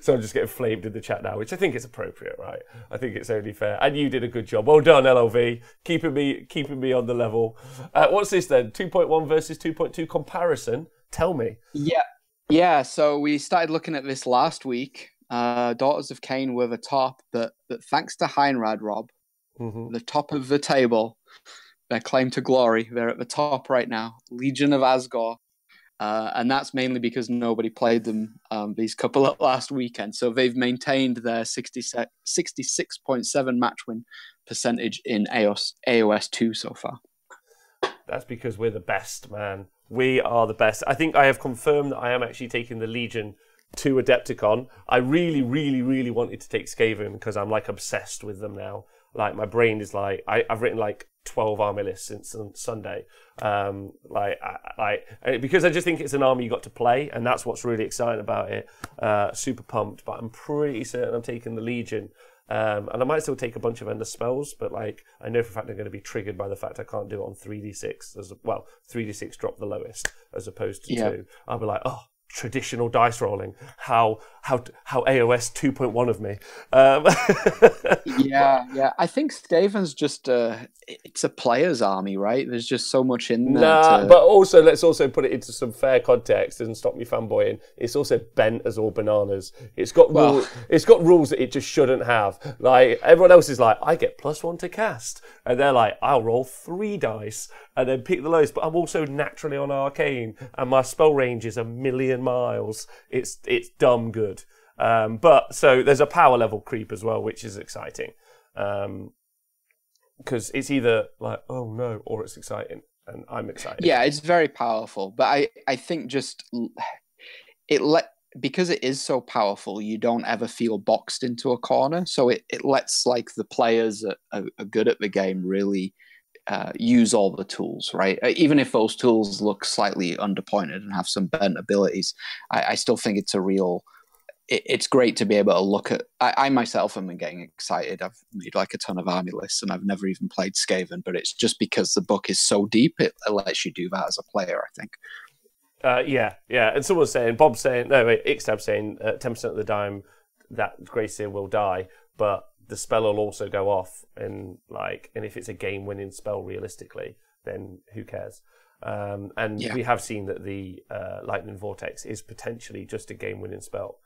So I'm just getting flamed in the chat now, which I think is appropriate, right? I think it's only fair. And you did a good job. Well done, LLV. Keeping me on the level. What's this then? 2.1 versus 2.2 comparison? Tell me. Yeah, so we started looking at this last week. Daughters of Cain were the top, but thanks to Heinrad, Rob, the top of the table, their claim to glory, they're at the top right now. Legion of Asgore. And that's mainly because nobody played them these couple of last weekend. So they've maintained their 66.7 match win percentage in AOS 2 so far. That's because we're the best, man. We are the best. I think I have confirmed that I am actually taking the Legion to Adepticon. I really, really, really wanted to take Skaven because I'm like obsessed with them now. Like my brain is like, I've written like 12 army lists since Sunday. Because I just think it's an army you got to play, and that's what's really exciting about it. Super pumped, but I'm pretty certain I'm taking the Legion. And I might still take a bunch of Endless Spells, but like I know for a fact they're going to be triggered by the fact I can't do it on 3d6 3d6 drop the lowest as opposed to 2. I'll be like, oh, traditional dice rolling. How AOS 2.1 of me. Yeah. I think Skaven's just it's a player's army, right? There's just so much in there. But also let's also put it into some fair context and stop me fanboying. It's also bent as all bananas. It's got rules that it just shouldn't have. Like everyone else is like, I get +1 to cast, and they're like, I'll roll 3 dice and then pick the lowest. But I'm also naturally on arcane, and my spell range is 1,000,000 miles. It's dumb good. But so there's a power level creep as well, which is exciting. Because it's either like, oh no, or it's exciting, and I'm excited. Yeah, it's very powerful, but I think just because it is so powerful, you don't ever feel boxed into a corner. So it lets like the players that are good at the game really use all the tools, right? Even if those tools look slightly underpointed and have some bent abilities, I still think it's a real. It's great to be able to look at. I myself am getting excited. I've made like a ton of army lists, and I've never even played Skaven, but it's just because the book is so deep, it lets you do that as a player, I think. Yeah. And someone's saying, Bob's saying, no, wait, Ixtab's saying 10% of the time that Greyseer will die, but the spell will also go off, and if it's a game-winning spell realistically, then who cares? We have seen that the Lightning Vortex is potentially just a game-winning spell.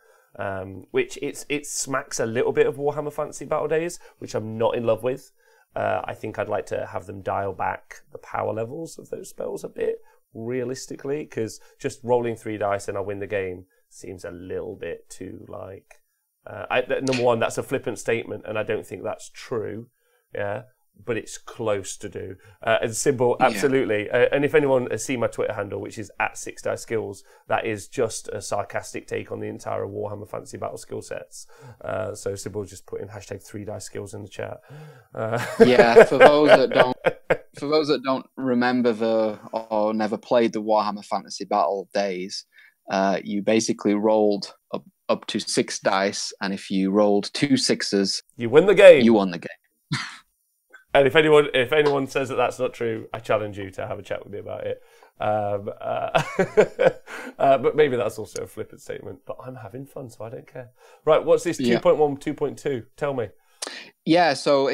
Which it smacks a little bit of Warhammer Fantasy Battle Days, which I'm not in love with. I think I'd like to have them dial back the power levels of those spells a bit, realistically, because just rolling 3 dice and I win the game seems a little bit too number one, that's a flippant statement, and I don't think that's true. Yeah. But it's close to do. And Symbol, absolutely. Yeah. And if anyone has seen my Twitter handle, which is @6DiceSkills, that is just a sarcastic take on the entire Warhammer Fantasy Battle skill sets. So Symbol just put in #3DiceSkills in the chat. Yeah, for those that don't remember or never played the Warhammer Fantasy Battle Days, you basically rolled up to 6 dice, and if you rolled 2 6s, you win the game. You won the game. And if anyone says that that's not true, I challenge you to have a chat with me about it. But maybe that's also a flippant statement. But I'm having fun, so I don't care. Right, what's this 2.1, 2.2? Tell me. Yeah, so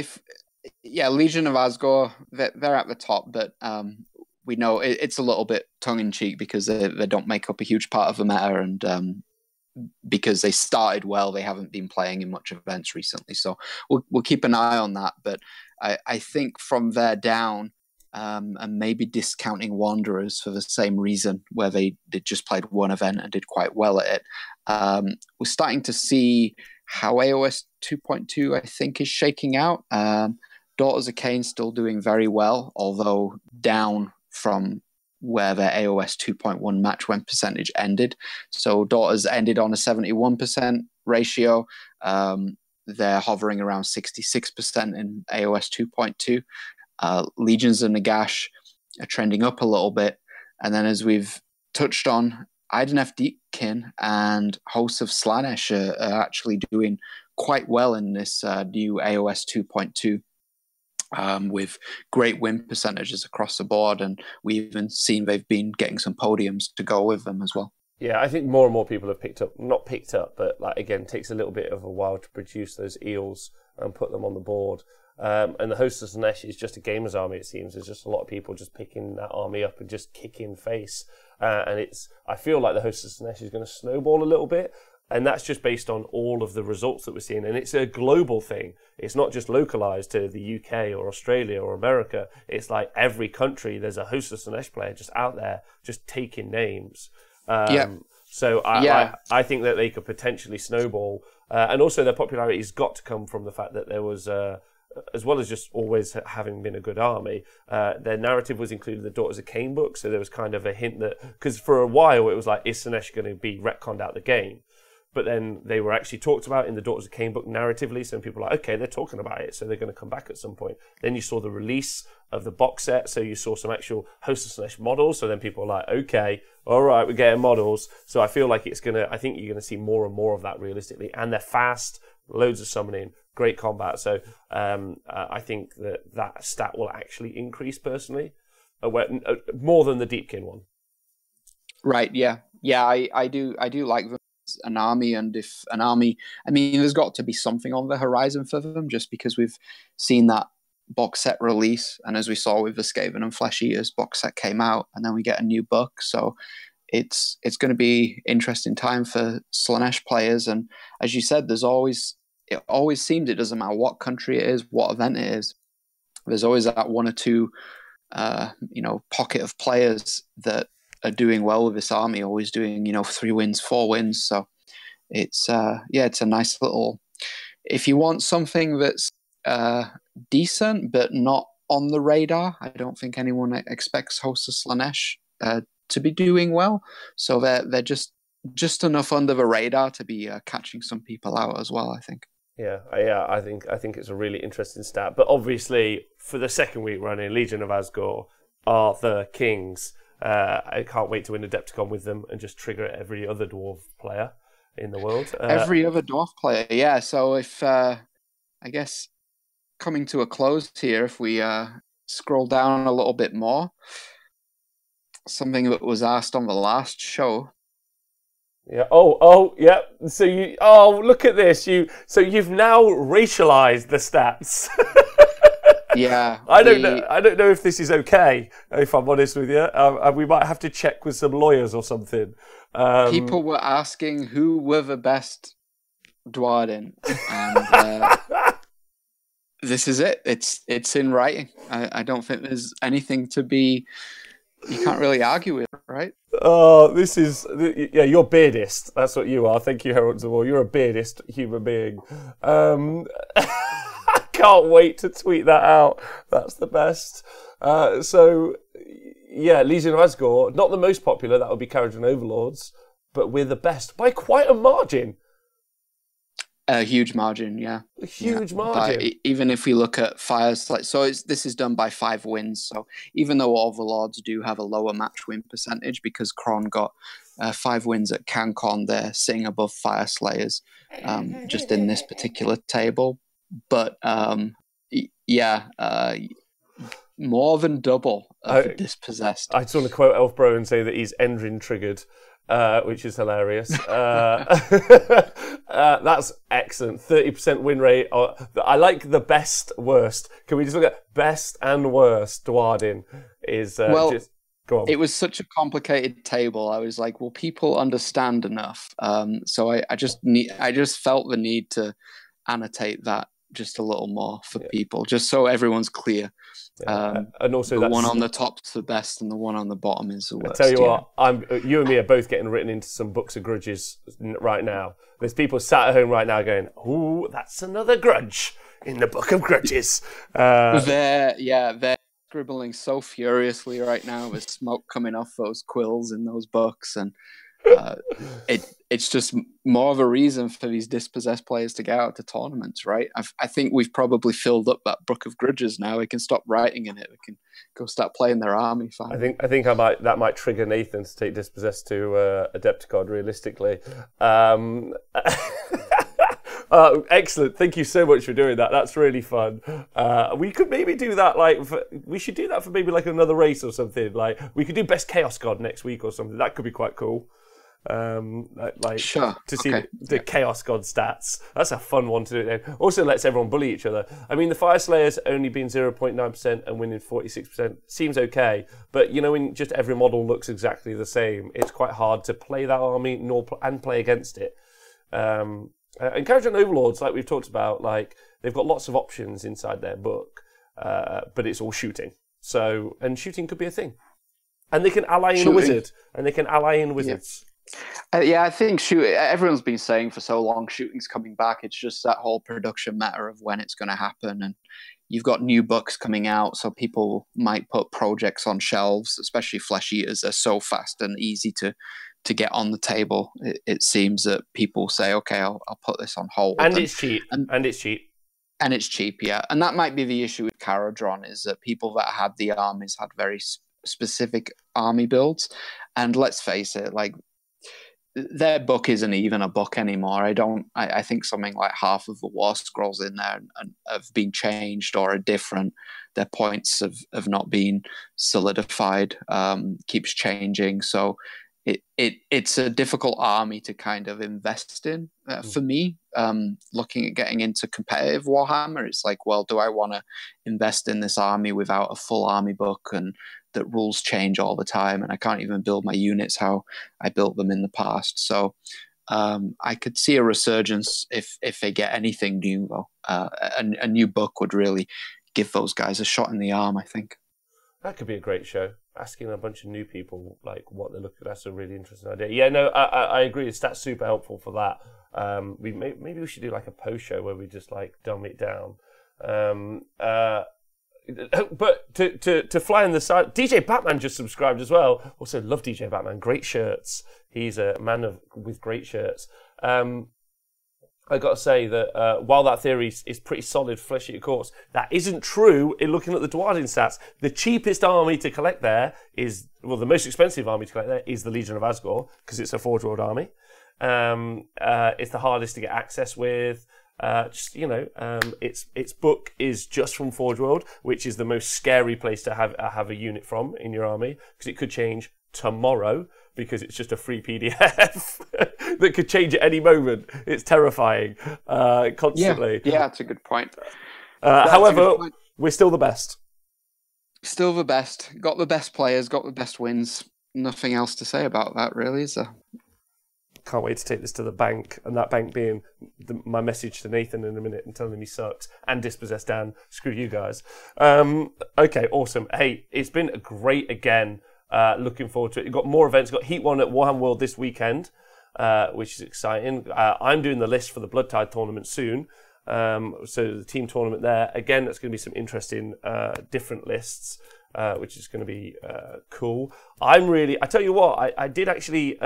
Legion of Asgore, they're at the top, but we know it's a little bit tongue-in-cheek because they don't make up a huge part of the meta, and because they started well, they haven't been playing in much events recently. So we'll keep an eye on that. But I think from there down, and maybe discounting Wanderers for the same reason, where they just played one event and did quite well at it, we're starting to see how AOS 2.2, I think, is shaking out. Daughters of Cain still doing very well, although down from where their AOS 2.1 match win percentage ended. So Daughters ended on a 71% ratio. They're hovering around 66% in AOS 2.2. Legions of Nagash are trending up a little bit. And then as we've touched on, Idenef Deepkin and Hosts of Slanesh are actually doing quite well in this new AOS 2.2. With great win percentages across the board, and we've even seen they've been getting some podiums to go with them as well. Yeah, I think more and more people have not picked up, but again, it takes a little bit of a while to produce those eels and put them on the board. And the Host of Slanesh is just a gamer's army, it seems. There's just a lot of people just picking that army up and just kicking face. And I feel like the Host of Slanesh is going to snowball a little bit. And that's just based on all of the results that we're seeing. And it's a global thing. It's not just localized to the UK or Australia or America. It's like every country, there's a Host of Slanesh player just out there, just taking names. So I think that they could potentially snowball. And also their popularity has got to come from the fact that there was, as well as just always having been a good army, their narrative was included in the Daughters of Cain book. So there was kind of a hint that, because for a while it was like, is Slanesh going to be retconned out the game? but then they were actually talked about in the Daughters of Cain book narratively. So people were like, okay, they're talking about it, so they're going to come back at some point. Then you saw the release of the box set, so you saw some actual Host/Slanesh models. So then people were like, okay, all right, we're getting models. So I feel like I think you're going to see more and more of that realistically, and they're fast, loads of summoning, great combat. So I think that stat will actually increase personally, more than the Deepkin one. Right. Yeah. Yeah. I do like them as an army, and if an army, I mean, there's got to be something on the horizon for them, just because we've seen that box set release, and as we saw with the Skaven and Flesh Eaters box set came out, and then we get a new book. So it's going to be interesting time for Slaanesh players. And as you said, it always seems, it doesn't matter what country it is, what event it is, there's always that one or two pocket of players that are doing well with this army, always doing 3 wins, 4 wins. So it's it's a nice little, if you want something that's decent but not on the radar, I don't think anyone expects Host of Slaanesh to be doing well, so they're just enough under the radar to be catching some people out as well, I think. Yeah, I think it's a really interesting stat. But obviously, for the second week running, Legion of Asgore are the kings. I can't wait to win Adepticon with them and just trigger every other dwarf player in the world. Every other dwarf player, yeah. So if I guess coming to a close here, if we scroll down a little bit more, something that was asked on the last show. Yeah. Oh, yeah. So look at this. You've now racialized the stats. Yeah. I don't know if this is okay, if I'm honest with you. And we might have to check with some lawyers or something. People were asking who were the best Dwarden, and this is it. It's in writing. I don't think there's anything to be. You can't really argue with it, right? Oh, you're beardist. That's what you are. Thank you, Heralds of War. You're a beardist human being. I can't wait to tweet that out. That's the best. Legion of Asgore, not the most popular, that would be Kharadron Overlords, but we're the best by quite a margin. A huge margin, yeah. A huge margin. Even if we look at Fires, this is done by 5 wins. So even though Overlords do have a lower match win percentage, because Kron got 5 wins at CanCon, they're sitting above Fire Slayers, just in this particular table. But more than double of Dispossessed. I just want to quote Elfbro and say that he's Endrin triggered. Which is hilarious. That's excellent. 30% win rate. I like the best, worst. Can we just look at best and worst? Dwarden is go on. It was such a complicated table. I was like, will people understand enough? So I just felt the need to annotate that just a little more for people, just so everyone's clear. And also, the one on the top's the best, and the one on the bottom is the worst. I tell you what, you and me are both getting written into some books of grudges right now. There's people sat at home right now going, "Ooh, that's another grudge in the book of grudges." They're scribbling so furiously right now with smoke coming off those quills in those books, and it's just more of a reason for these Dispossessed players to get out to tournaments, right? I think we've probably filled up that book of grudges now. We can stop writing in it. We can go start playing their army. Finally. I think that might trigger Nathan to take Dispossessed to Adepticon realistically. Excellent. Thank you so much for doing that. That's really fun. We could maybe do that we should do that for maybe like another race or something. Like we could do Best Chaos God next week or something. That could be quite cool. Sure. To see the Chaos God stats. That's a fun one to do. Then also lets everyone bully each other. I mean, the Fire Slayers only being 0.9% and winning 46% seems okay, but when just every model looks exactly the same, it's quite hard to play that army and play against it. And Kharadron Overlords, like we've talked about, like they've got lots of options inside their book, but it's all shooting. And shooting could be a thing, and they can ally in a wizard, and they can ally in wizards. I think everyone's been saying for so long shooting's coming back. It's just that whole production matter of when it's going to happen, and you've got new books coming out, so people might put projects on shelves, especially Flesh Eaters. They're so fast and easy to to get on the table. It seems that people say, okay, I'll put this on hold. And it's cheap. And it's cheap. And it's cheap, yeah. And that might be the issue with Caradron, is that people that had the armies had very specific army builds. And let's face it, like, their book isn't even a book anymore. I think something like half of the war scrolls in there and have been changed or are different. Their points have not been solidified, keeps changing. So it's a difficult army to kind of invest in for me. Looking at getting into competitive Warhammer, it's like, well, do I want to invest in this army without a full army book, and that rules change all the time, and I can't even build my units how I built them in the past. So I could see a resurgence if they get anything new, though. A new book would really give those guys a shot in the arm, I think. That could be a great show. Asking a bunch of new people like what they're looking at. That's a really interesting idea. Yeah, no, I agree. That's super helpful for that. Maybe we should do like a post show where we just like dumb it down. But to fly on the side, DJ Batman just subscribed as well. Also, love DJ Batman. Great shirts. He's a man with great shirts. I got to say that while that theory is pretty solid, fleshy, of course, that isn't true in looking at the Dwarven stats. The cheapest army to collect there is, well, the most expensive army to collect there is the Legion of Asgore, because it's a Forge World army. It's the hardest to get access with. Its book is just from Forge World, which is the most scary place to have a unit from in your army, because it could change tomorrow, because it's just a free PDF that could change at any moment. It's terrifying constantly. Yeah, that's a good point. However, we're still the best. Still the best. Got the best players, got the best wins. Nothing else to say about that, really, is there? Can't wait to take this to the bank, and that bank being my message to Nathan in a minute and telling him he sucks, and Dispossessed Dan. Screw you guys. Okay, awesome. Hey, it's been great again. Looking forward to it. You've got more events. You've got Heat 1 at Warhammer World this weekend, which is exciting. I'm doing the list for the Blood Tide tournament soon. So the team tournament there. Again, that's going to be some interesting different lists, which is going to be cool. I tell you what, I did actually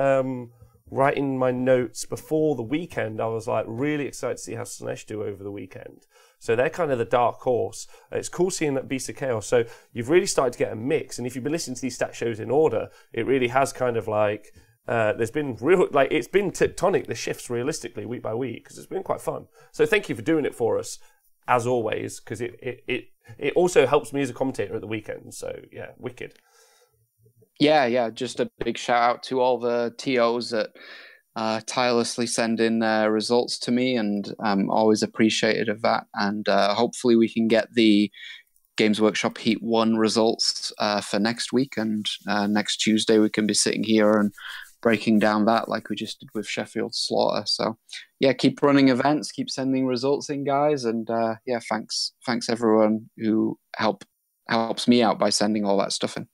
write in my notes before the weekend. I was like really excited to see how Slanesh do over the weekend. So they're kind of the dark horse. It's cool seeing that Beast of Chaos. So you've really started to get a mix. And if you've been listening to these stat shows in order, it really has kind of like, there's been real, like it's been tectonic, the shifts realistically week by week, because it's been quite fun. So thank you for doing it for us, as always, because it also helps me as a commentator at the weekend. So yeah, wicked. Yeah. Just a big shout out to all the TOs that tirelessly send in results to me, and I'm always appreciative of that. And hopefully we can get the Games Workshop Heat 1 results for next week, and next Tuesday we can be sitting here and breaking down that like we just did with Sheffield Slaughter. So yeah, keep running events, keep sending results in, guys, and yeah, thanks everyone who helps me out by sending all that stuff in.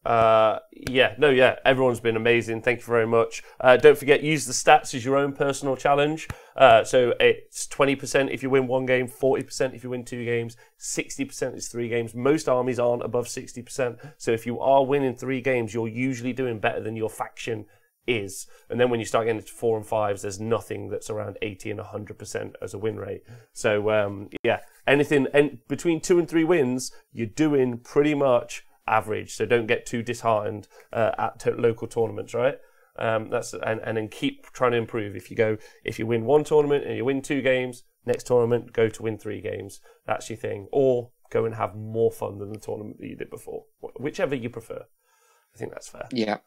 Everyone's been amazing. Thank you very much. Don't forget, use the stats as your own personal challenge. So it's 20% if you win 1 game, 40% if you win 2 games, 60% is 3 games. Most armies aren't above 60%. So if you are winning 3 games, you're usually doing better than your faction is. And then when you start getting into 4 and 5s, there's nothing that's around 80 and 100% as a win rate. So anything between 2 and 3 wins, you're doing pretty much average. So don't get too disheartened at local tournaments, right? And then keep trying to improve. If you win 1 tournament and you win 2 games, next tournament go to win 3 games. That's your thing. Or go and have more fun than the tournament that you did before. Whichever you prefer. I think that's fair. Yeah.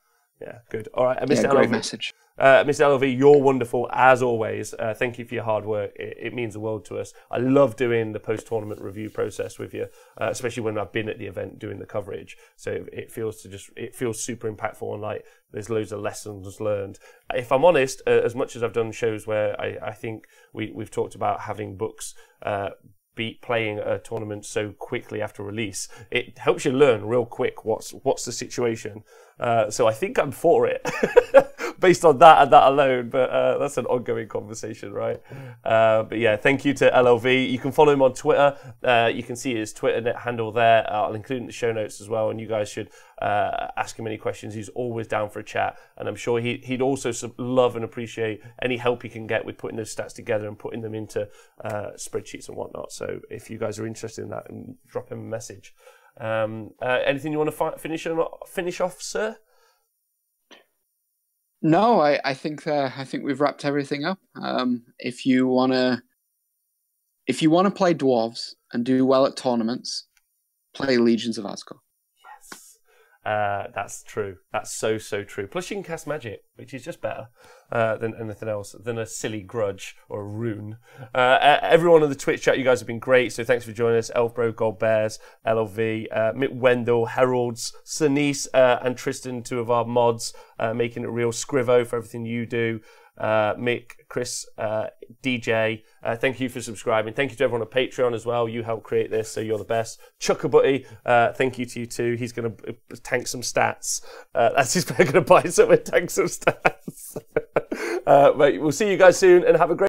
Yeah, good. All right, Mr. Great message. Mr. LV, you're wonderful as always. Thank you for your hard work. It means the world to us. I love doing the post-tournament review process with you, especially when I've been at the event doing the coverage. So it feels super impactful, and like there's loads of lessons learned. If I'm honest, as much as I've done shows where I think we've talked about having books playing a tournament so quickly after release, it helps you learn real quick what's the situation. So I think I'm for it. based on that and that alone. But that's an ongoing conversation, right? But yeah, thank you to LLV. You can follow him on Twitter. You can see his Twitter handle there. I'll include it in the show notes as well. And you guys should ask him any questions. He's always down for a chat. And I'm sure he'd also love and appreciate any help he can get with putting those stats together and putting them into spreadsheets and whatnot. So if you guys are interested in that, drop him a message. Anything you want to finish off, sir? No, I think we've wrapped everything up. If you wanna play dwarves and do well at tournaments, play Legions of Azkor. Yes, that's true. That's so true. Plus, you can cast magic, which is just better than anything else, than a silly grudge or a rune. Everyone on the Twitch chat, you guys have been great. So thanks for joining us. Elfbro, Gold Bears, LLV, Mick Wendell, Heralds, Sanice, and Tristan, 2 of our mods, making it real. Scrivo for everything you do. Mick, Chris, DJ, thank you for subscribing. Thank you to everyone on Patreon as well. You helped create this, so you're the best. Chuckabutty, thank you to you too. He's going to tank some stats. That's his going to buy something, tank some stats. But we'll see you guys soon and have a great